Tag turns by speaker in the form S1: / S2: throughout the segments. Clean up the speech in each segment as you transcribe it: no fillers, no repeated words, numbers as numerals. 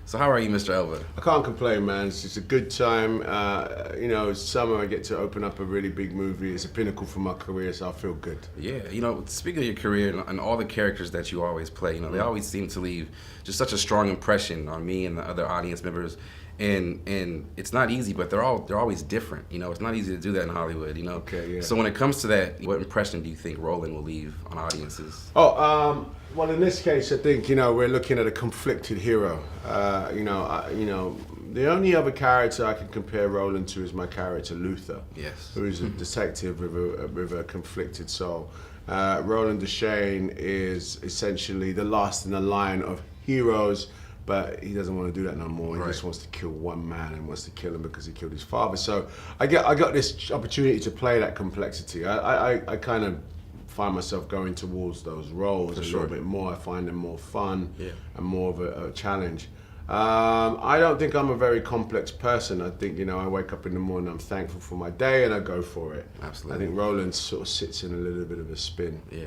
S1: So how are you, Mr. Elba?
S2: I can't complain, man. It's just a good time. It's summer. I get to open up a really big movie. It's a pinnacle for my career, so I feel good.
S1: Yeah, speaking of your career and all the characters that you always play, they always seem to leave just such a strong impression on me and the other audience members. And it's not easy, but they're always different. It's not easy to do that in Hollywood.
S2: Okay, yeah.
S1: So when it comes to that, what impression do you think Roland will leave on audiences?
S2: Well, in this case, I think we're looking at a conflicted hero. The only other character I can compare Roland to is my character Luther.
S1: Yes.
S2: Who is a detective with a conflicted soul. Roland Deschain is essentially the last in the line of heroes. But he doesn't want to do that no more. He just wants to kill one man and wants to kill him because he killed his father. So I got this opportunity to play that complexity. I kind of find myself going towards those roles little bit more. I find them more fun and more of a challenge. I don't think I'm a very complex person. I think, I wake up in the morning, I'm thankful for my day and I go for it.
S1: Absolutely.
S2: I think Roland sort of sits in a little bit of a spin.
S1: Yeah.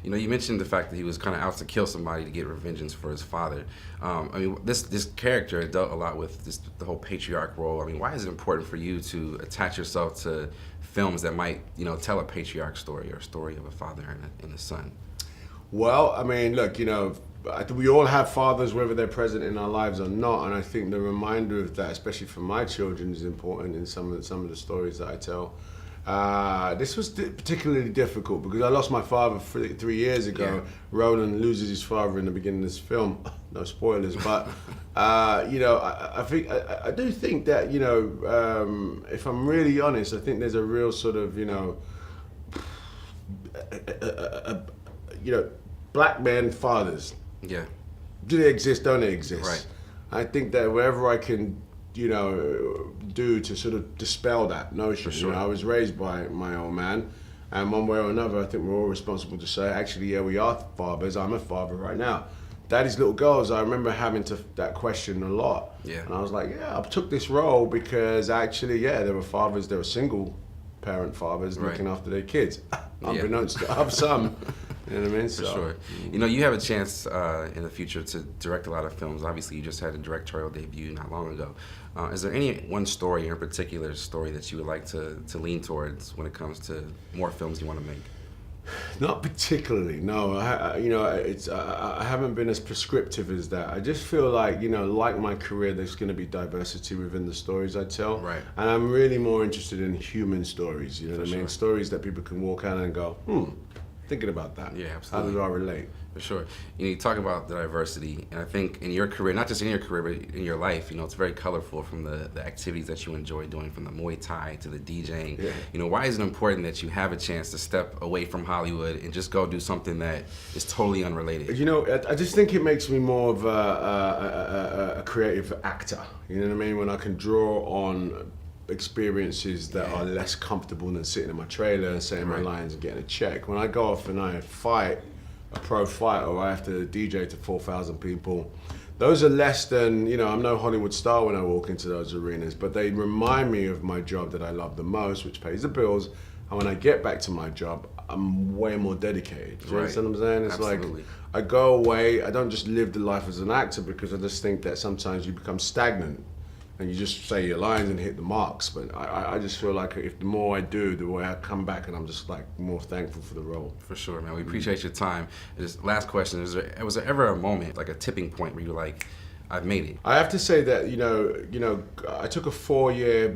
S1: You mentioned the fact that he was kind of out to kill somebody to get revenge for his father. This character dealt a lot with the whole patriarch role. Why is it important for you to attach yourself to films that might, tell a patriarch story or a story of a father and a son?
S2: Well, look, we all have fathers, whether they're present in our lives or not, and I think the reminder of that, especially for my children, is important in some of the stories that I tell. This was particularly difficult because I lost my father 3 years ago.
S1: Yeah.
S2: Roland loses his father in the beginning of this film. No spoilers, but I do think that if I'm really honest, I think there's a real sort of black men fathers.
S1: Yeah.
S2: Do they exist? Don't they exist?
S1: Right.
S2: I think that wherever I can, do to sort of dispel that notion.
S1: For sure.
S2: I was raised by my old man, and one way or another, I think we're all responsible to say, actually, yeah, we are fathers. I'm a father right now. Daddy's little girls, I remember having that question a lot.
S1: Yeah.
S2: And I was like, I took this role because actually, there were fathers, there were single parent fathers looking after their kids. Unbeknownst to have some. You know what I mean?
S1: For sure. You have a chance in the future to direct a lot of films. Obviously, you just had a directorial debut not long ago. Is there any one story or particular story that you would like to lean towards when it comes to more films you want to make?
S2: Not particularly, no. I haven't been as prescriptive as that. I just feel like, like my career, there's going to be diversity within the stories I tell.
S1: Right.
S2: And I'm really more interested in human stories, you know what I mean?
S1: Sure.
S2: Stories that people can walk out and go, thinking about that.
S1: Yeah, absolutely.
S2: How do I relate?
S1: For sure. You talk about the diversity, and I think in your career, not just in your career, but in your life, it's very colorful from the activities that you enjoy doing, from the Muay Thai to the DJing.
S2: Yeah.
S1: Why is it important that you have a chance to step away from Hollywood and just go do something that is totally unrelated?
S2: I just think it makes me more of a creative actor. You know what I mean? When I can draw on experiences that are less comfortable than sitting in my trailer and saying my lines and getting a check. When I go off and I fight a pro fight or I have to DJ to 4,000 people, those are less than, I'm no Hollywood star when I walk into those arenas, but they remind me of my job that I love the most, which pays the bills. And when I get back to my job, I'm way more dedicated. Do you understand what I'm saying? It's
S1: Absolutely.
S2: like I go away, I don't just live the life as an actor because I just think that sometimes you become stagnant. And you just say your lines and hit the marks. But I just feel like if the more I do, the way I come back and I'm just like more thankful for the role.
S1: For sure, man. We appreciate your time. Just last question, was there ever a moment, like a tipping point where you were like, I've made it?
S2: I have to say that, I took a 4-year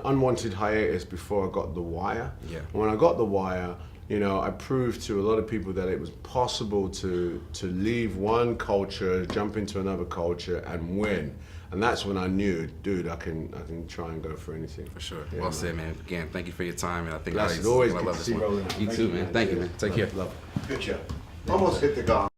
S2: unwanted hiatus before I got The Wire.
S1: Yeah.
S2: When I got The Wire, I proved to a lot of people that it was possible to leave one culture, jump into another culture and win. And that's when I knew, dude, I can try and go for anything.
S1: For sure.
S2: Yeah,
S1: Well said, man. Again, thank you for your time, and I think
S2: It's always
S1: I
S2: good
S1: love
S2: to
S1: this
S2: see
S1: one.
S2: Roland.
S1: You too, man. Thank you, man. Take care.
S2: Love.
S3: Good job. Almost hit the gong.